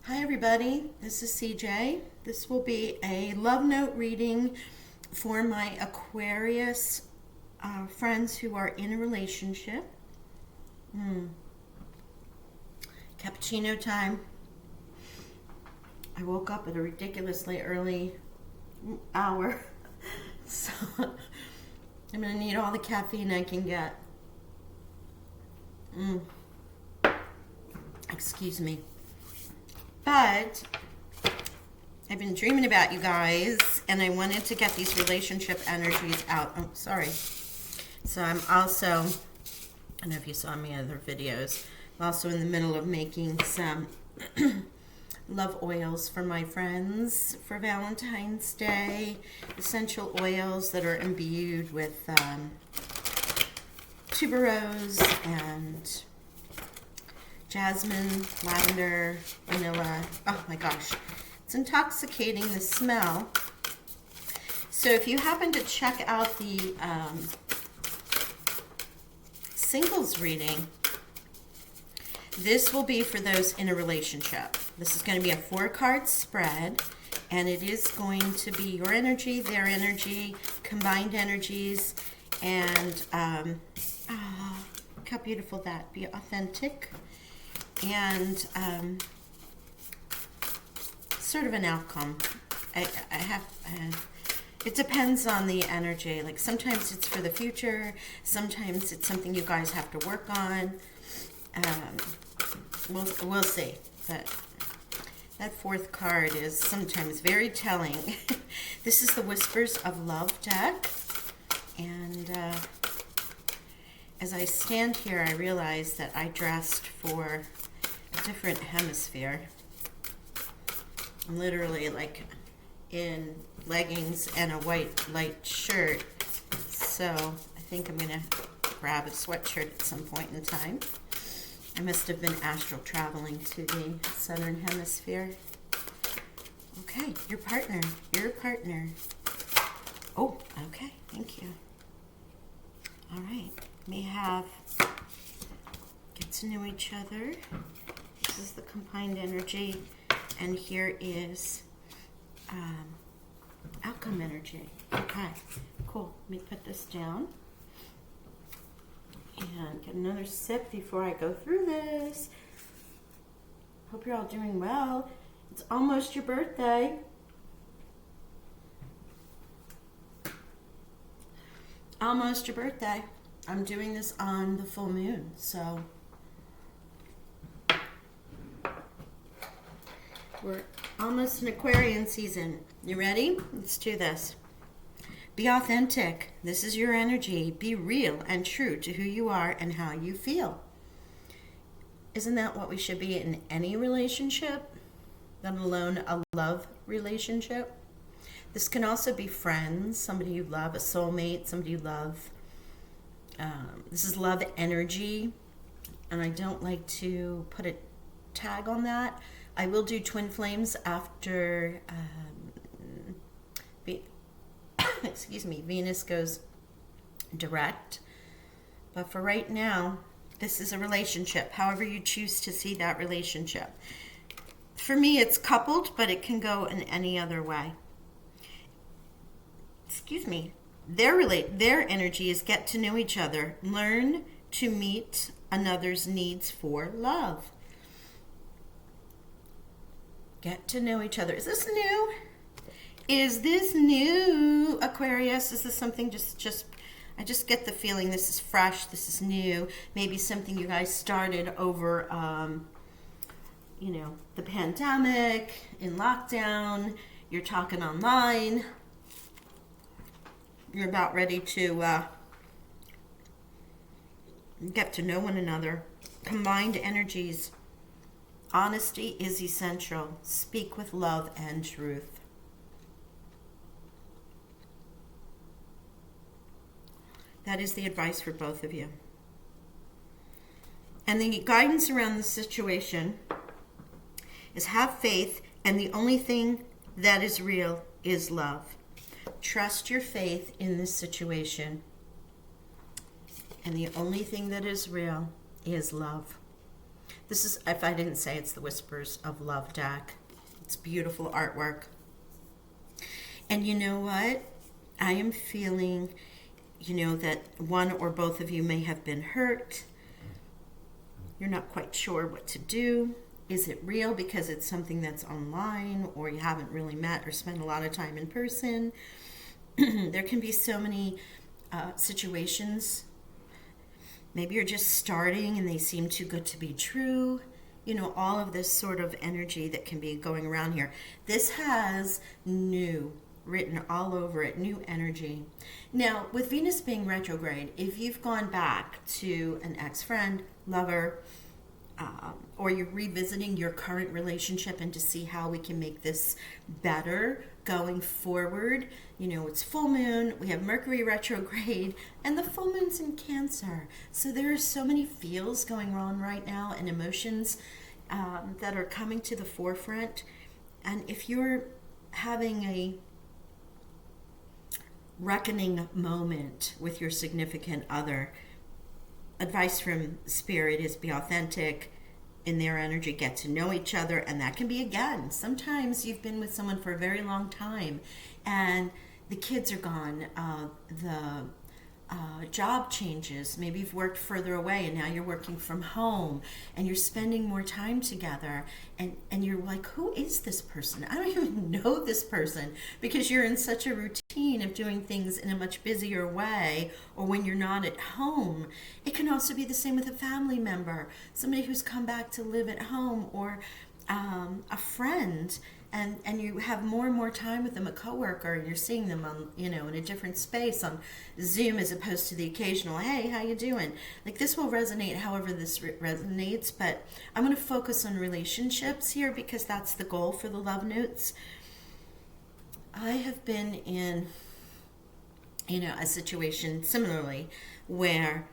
Hi everybody, this is CJ. This will be a love note reading for my Aquarius friends who are in a relationship. Cappuccino time. I woke up at a ridiculously early hour, so I'm going to need all the caffeine I can get. Excuse me. But I've been dreaming about you guys, and I wanted to get these relationship energies out. Oh, sorry. So I'm also, I don't know if you saw my other videos, I'm also in the middle of making some love oils for my friends for Valentine's Day. Essential oils that are imbued with tuberose and jasmine, lavender, vanilla. Oh my gosh, it's intoxicating, the smell. So if you happen to check out the singles reading, this will be for those in a relationship. This is going to be a 4-card spread, and it is going to be your energy, their energy, combined energies, and look how beautiful that. Be authentic. And sort of an outcome. It depends on the energy. Like sometimes it's for the future, sometimes it's something you guys have to work on. We'll see. But that 4th card is sometimes very telling. This is the Whispers of Love deck, and as I stand here, I realize that I dressed for a different hemisphere. I'm literally like in leggings and a white light shirt. So I think I'm gonna grab a sweatshirt at some point in time. I must have been astral traveling to the southern hemisphere. Okay, your partner. Oh, okay, thank you. All right, we have get to know each other. This is the combined energy, and here is outcome energy. Okay, cool. Let me put this down and get another sip before I go through this. Hope you're all doing well. It's almost your birthday. Almost your birthday. I'm doing this on the full moon, so we're almost in Aquarian season. You ready? Let's do this. Be authentic. This is your energy. Be real and true to who you are and how you feel. Isn't that what we should be in any relationship, let alone a love relationship? This can also be friends, somebody you love, a soulmate, somebody you love. This is love energy, and I don't like to put a tag on that. I will do twin flames after excuse me, Venus goes direct. But for right now, this is a relationship, however you choose to see that relationship. For me, it's coupled, but it can go in any other way. Excuse me. Their energy is get to know each other, learn to meet another's needs for love. Get to know each other. Is this new? Is this new, Aquarius? Is this something I just get the feeling this is fresh, this is new. Maybe something you guys started over, the pandemic, in lockdown. You're talking online. You're about ready to get to know one another. Combined energies. Honesty is essential. Speak with love and truth. That is the advice for both of you. And the guidance around the situation is have faith, and the only thing that is real is love. Trust your faith in this situation. And the only thing that is real is love. This is, if I didn't say, it's the Whispers of Love deck. It's beautiful artwork. And you know what? I am feeling, that one or both of you may have been hurt. You're not quite sure what to do. Is it real because it's something that's online, or you haven't really met or spent a lot of time in person? There can be so many situations. Maybe you're just starting and they seem too good to be true. All of this sort of energy that can be going around here. This has new written all over it, new energy. Now, with Venus being retrograde, if you've gone back to an ex-friend, lover, or you're revisiting your current relationship and to see how we can make this better going forward, it's full moon, we have Mercury retrograde, and the full moon's in Cancer. So there are so many feels going on right now and emotions that are coming to the forefront. And if you're having a reckoning moment with your significant other, advice from Spirit is be authentic in their energy, get to know each other, and that can be, again, sometimes you've been with someone for a very long time and the kids are gone, the job changes, maybe you've worked further away and now you're working from home and you're spending more time together, and you're like, who is this person? I don't even know this person, because you're in such a routine of doing things in a much busier way, or when you're not at home. It can also be the same with a family member, somebody who's come back to live at home, or a friend, and you have more and more time with them, a coworker, and you're seeing them on, in a different space on Zoom, as opposed to the occasional, hey, how you doing? Like, this will resonate however this resonates, but I'm going to focus on relationships here because that's the goal for the love notes. I have been in, a situation similarly where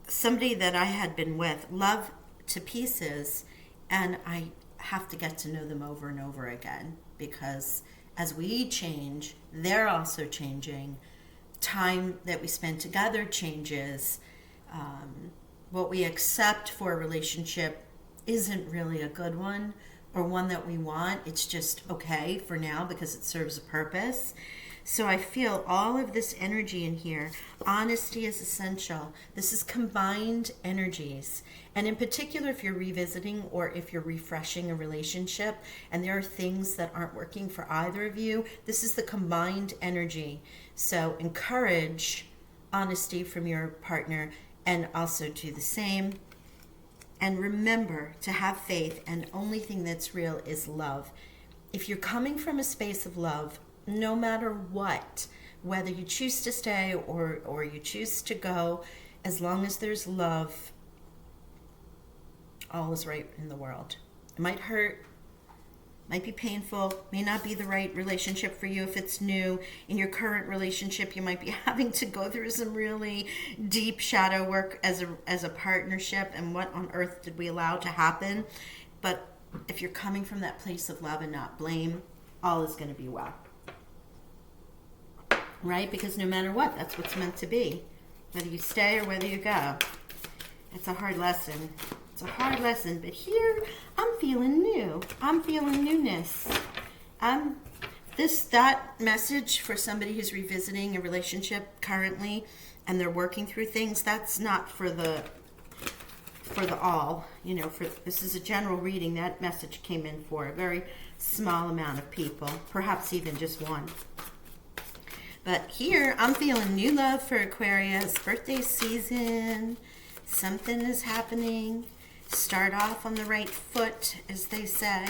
somebody that I had been with, love to pieces, and I have to get to know them over and over again, because as we change, they're also changing. Time that we spend together changes. What we accept for a relationship isn't really a good one or one that we want. It's just okay for now because it serves a purpose. So I feel all of this energy in here. Honesty is essential. This is combined energies. And in particular, if you're revisiting or if you're refreshing a relationship and there are things that aren't working for either of you, this is the combined energy. So encourage honesty from your partner and also do the same. And remember to have faith, and the only thing that's real is love. If you're coming from a space of love, no matter what, whether you choose to stay or you choose to go, as long as there's love, all is right in the world. It might hurt, might be painful, may not be the right relationship for you if it's new. In your current relationship, you might be having to go through some really deep shadow work as a partnership, and what on earth did we allow to happen? But if you're coming from that place of love and not blame, all is going to be well. Right? Because no matter what, that's what's meant to be. Whether you stay or whether you go. It's a hard lesson. It's a hard lesson. But here, I'm feeling new. I'm feeling newness. That message for somebody who's revisiting a relationship currently and they're working through things, that's not for the all. This is a general reading. That message came in for a very small amount of people, perhaps even just one. But here, I'm feeling new love for Aquarius. Birthday season. Something is happening. Start off on the right foot, as they say.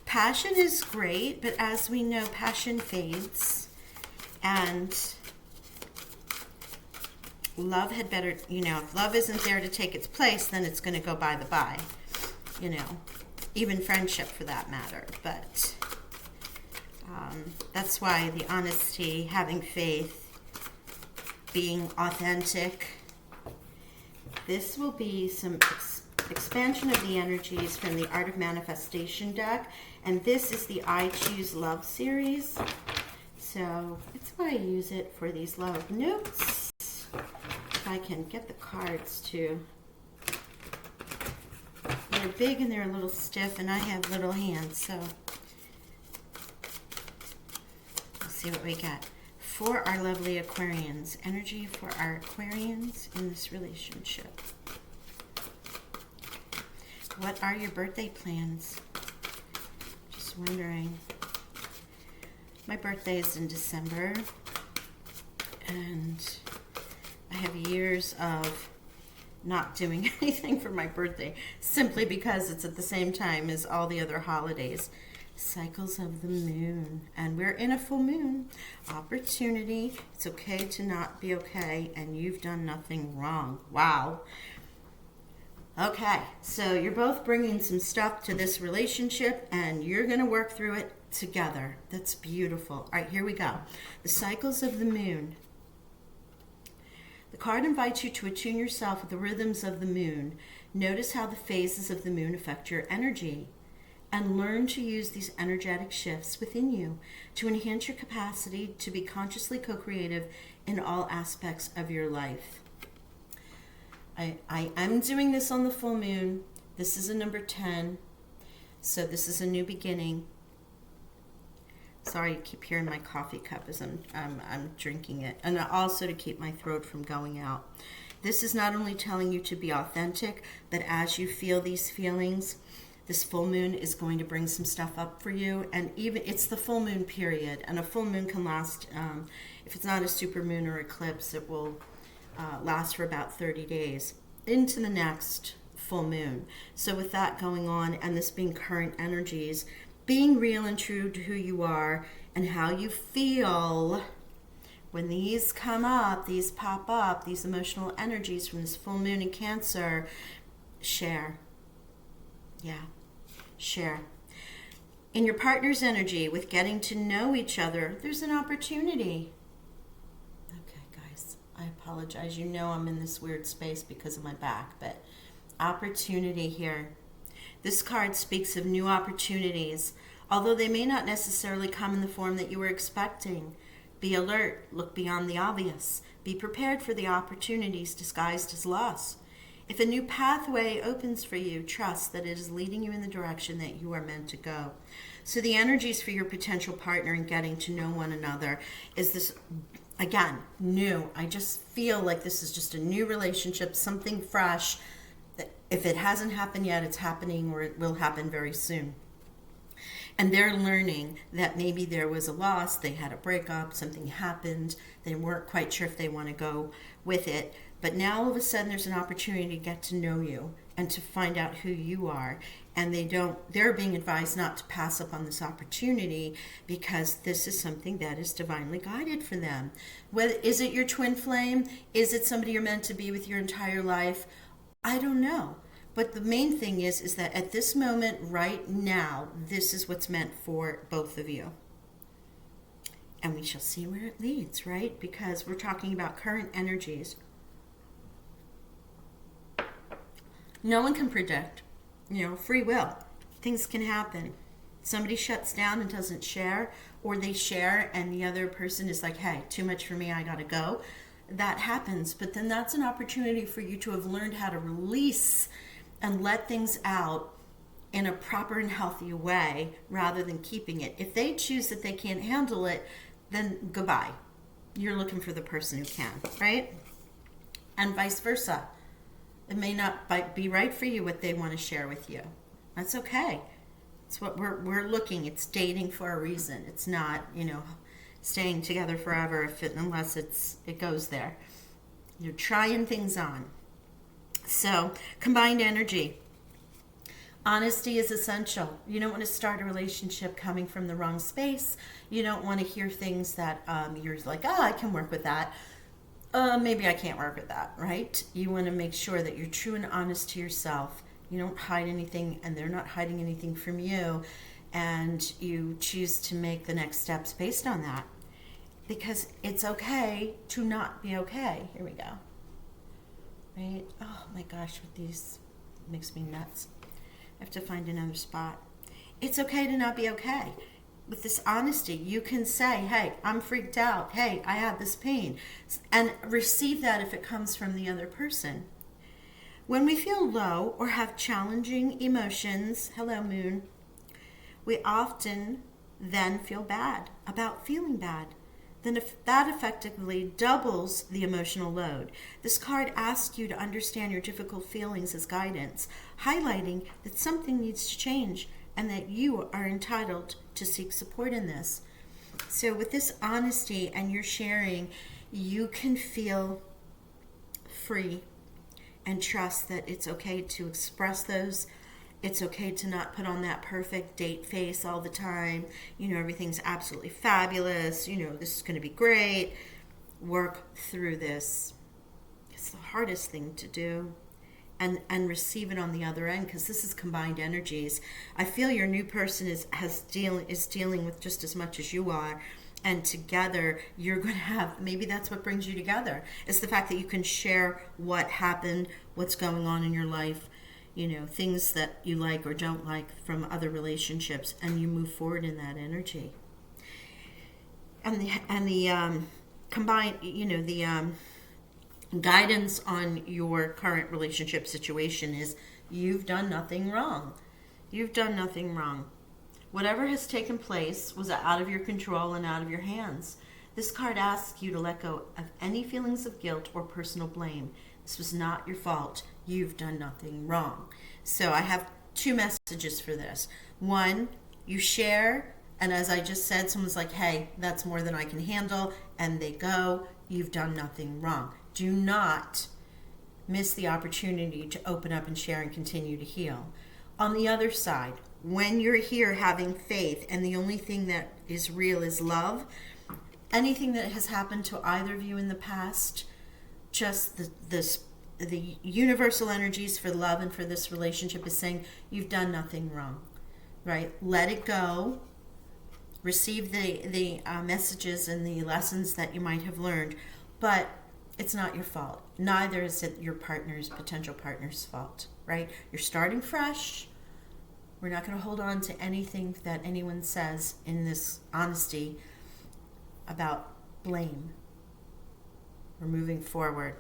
Passion is great, but as we know, passion fades. And love had better, if love isn't there to take its place, then it's going to go by the by. Even friendship for that matter. But that's why the honesty, having faith, being authentic. This will be some expansion of the energies from the Art of Manifestation deck. And this is the I Choose Love series. So that's why I use it for these love notes. If I can get the cards to they're big and they're a little stiff, and I have little hands, so let's see what we got. For our lovely Aquarians, energy for our Aquarians in this relationship. What are your birthday plans? Just wondering. My birthday is in December, and I have years of not doing anything for my birthday, simply because it's at the same time as all the other holidays. Cycles of the moon, and we're in a full moon. Opportunity. It's okay to not be okay, and you've done nothing wrong. Wow. Okay, so you're both bringing some stuff to this relationship, and you're going to work through it together. That's beautiful. All right, here we go. The cycles of the moon. The card invites you to attune yourself with the rhythms of the moon. Notice how the phases of the moon affect your energy, and learn to use these energetic shifts within you to enhance your capacity to be consciously co-creative in all aspects of your life. I am doing this on the full moon. This is a number 10, so this is a new beginning. Sorry, you keep hearing my coffee cup as I'm drinking it, and also to keep my throat from going out. This is not only telling you to be authentic, but as you feel these feelings, this full moon is going to bring some stuff up for you. And even it's the full moon period, and a full moon can last, if it's not a super moon or eclipse, it will last for about 30 days into the next full moon. So with that going on, and this being current energies, being real and true to who you are and how you feel when these come up, these pop up, these emotional energies from this full moon in Cancer, share. Yeah, share. In your partner's energy, with getting to know each other, there's an opportunity. Okay, guys, I apologize. You know I'm in this weird space because of my back, but opportunity here. This card speaks of new opportunities, although they may not necessarily come in the form that you were expecting. Be alert, look beyond the obvious. Be prepared for the opportunities disguised as loss. If a new pathway opens for you, trust that it is leading you in the direction that you are meant to go. So the energies for your potential partner in getting to know one another is this, again, new. I just feel like this is just a new relationship, something fresh. If it hasn't happened yet, it's happening, or it will happen very soon. And they're learning that maybe there was a loss, they had a breakup, something happened, they weren't quite sure if they want to go with it. But now all of a sudden there's an opportunity to get to know you and to find out who you are. And they're being advised not to pass up on this opportunity, because this is something that is divinely guided for them. Is it your twin flame? Is it somebody you're meant to be with your entire life? I don't know. But the main thing is that at this moment, right now, this is what's meant for both of you. And we shall see where it leads, right? Because we're talking about current energies. No one can predict, free will. Things can happen. Somebody shuts down and doesn't share, or they share and the other person is like, hey, too much for me, I gotta go. That happens, but then that's an opportunity for you to have learned how to release and let things out in a proper and healthy way rather than keeping it. If they choose that they can't handle it, then goodbye. You're looking for the person who can, right? And vice versa. It may not be right for you what they want to share with you. That's okay. It's what we're looking. It's dating for a reason. It's not, staying together forever unless it goes there. You're trying things on. So, combined energy. Honesty is essential. You don't want to start a relationship coming from the wrong space. You don't want to hear things that you're like, oh, I can work with that. Maybe I can't work with that, right? You want to make sure that you're true and honest to yourself. You don't hide anything, and they're not hiding anything from you. And you choose to make the next steps based on that. Because it's okay to not be okay. Here we go. Right? Oh my gosh, with these, it makes me nuts. I have to find another spot. It's okay to not be okay. With this honesty, you can say, hey, I'm freaked out. Hey, I have this pain. And receive that if it comes from the other person. When we feel low or have challenging emotions, hello moon, we often then feel bad about feeling bad. Then if that effectively doubles the emotional load. This card asks you to understand your difficult feelings as guidance, highlighting that something needs to change and that you are entitled to seek support in this. So with this honesty and your sharing, you can feel free and trust that it's okay to express those. It's okay to not put on that perfect date face all the time. Everything's absolutely fabulous. This is going to be great. Work through this. It's the hardest thing to do. And receive it on the other end, because this is combined energies. I feel your new person is dealing with just as much as you are, and together you're going to have, maybe that's what brings you together. It's the fact that you can share what happened, what's going on in your life, things that you like or don't like from other relationships, and you move forward in that energy. And the combined, the guidance on your current relationship situation is you've done nothing wrong. You've done nothing wrong. Whatever has taken place was out of your control and out of your hands. This card asks you to let go of any feelings of guilt or personal blame. This was not your fault. You've done nothing wrong. So I have two messages for this. One, you share, and as I just said, someone's like, hey, that's more than I can handle, and they go, you've done nothing wrong. Do not miss the opportunity to open up and share and continue to heal. On the other side, when you're here having faith and the only thing that is real is love, anything that has happened to either of you in the past, just the universal energies for love and for this relationship is saying you've done nothing wrong, right? Let it go. Receive the messages and the lessons that you might have learned, but it's not your fault. Neither is it your potential partner's fault, right? You're starting fresh. We're not going to hold on to anything that anyone says in this honesty about blame. We're moving forward.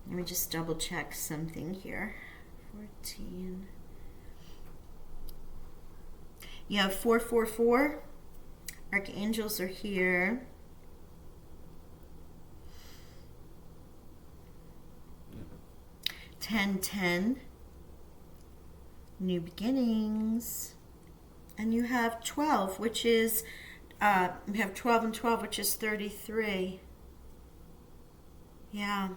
Let me just double check something here. 14. You have 444. Archangels are here. 1010, new beginnings. And you have 12, which is, we have 12 and 12, which is 33. Yeah.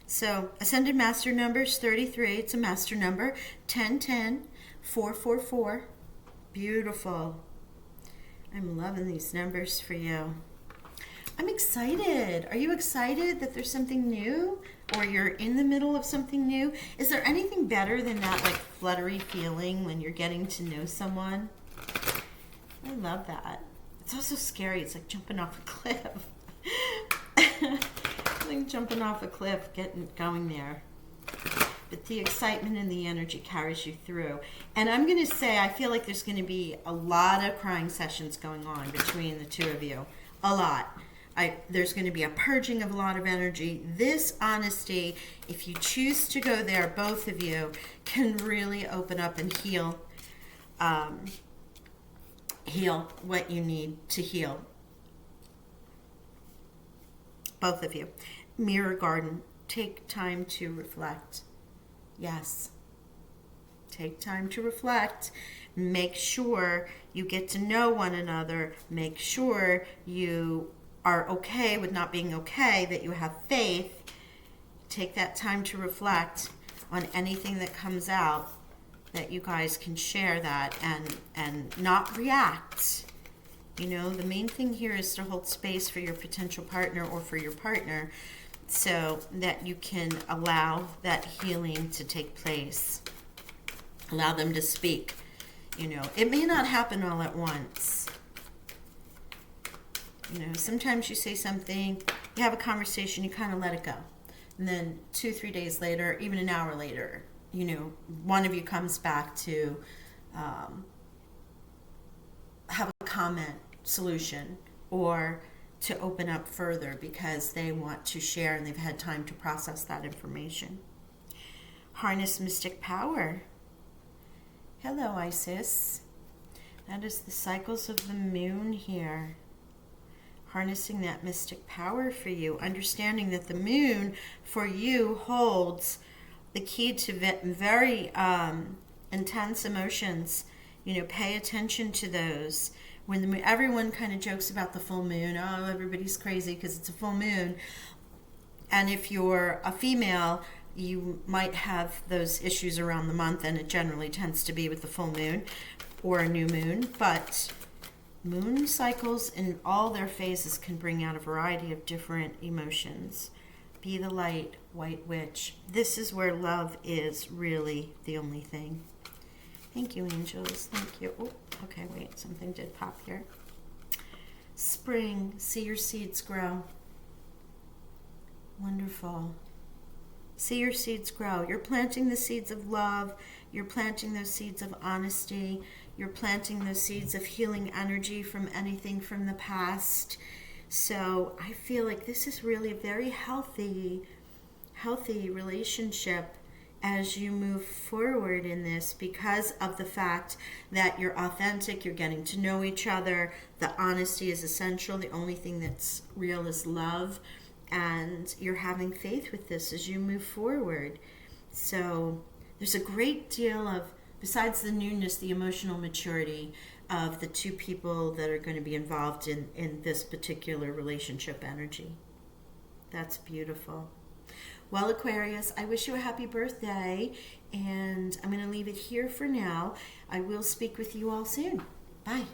So Ascended Master number is 33. It's a master number. 1010, 444. Beautiful. I'm loving these numbers for you. I'm excited. Are you excited that there's something new, or you're in the middle of something new? Is there anything better than that fluttery feeling when you're getting to know someone? I love that. It's also scary. It's like jumping off a cliff. Like jumping off a cliff, going there. But the excitement and the energy carries you through. And I'm going to say, I feel like there's going to be a lot of crying sessions going on between the two of you. A lot. There's going to be a purging of a lot of energy. This honesty, if you choose to go there, both of you can really open up and heal what you need to heal. Both of you. Mirror garden. Take time to reflect. Yes. Take time to reflect. Make sure you get to know one another. Make sure you are okay with not being okay, that you have faith. Take that time to reflect on anything that comes out, that you guys can share that and not react. The main thing here is to hold space for your potential partner or for your partner so that you can allow that healing to take place. Allow them to speak. It may not happen all at once. Sometimes you say something, you have a conversation, you kind of let it go. And then 2-3 days later, even an hour later, one of you comes back to have a comment, solution, or to open up further because they want to share and they've had time to process that information. harness mystic power. Hello, Isis. That is the cycles of the moon here. Harnessing that mystic power for you. Understanding that the moon for you holds the key to very intense emotions. You know, pay attention to those. When everyone kind of jokes about the full moon, oh, everybody's crazy because it's a full moon. And if you're a female, you might have those issues around the month, and it generally tends to be with the full moon or a new moon. But moon cycles in all their phases can bring out a variety of different emotions. Be the light, white witch. This is where love is really the only thing. Thank you, angels. Thank you. Oh, okay, wait, something did pop here. Spring, see your seeds grow. Wonderful. See your seeds grow. You're planting the seeds of love. You're planting those seeds of honesty. You're planting those seeds of healing energy from anything from the past. So I feel like this is really a very healthy relationship as you move forward in this, because of the fact that you're authentic, you're getting to know each other, the honesty is essential, the only thing that's real is love, and you're having faith with this as you move forward. So there's a great deal of, besides the newness, the emotional maturity of the two people that are going to be involved in this particular relationship energy. That's beautiful. Well, Aquarius, I wish you a happy birthday, and I'm going to leave it here for now. I will speak with you all soon. Bye.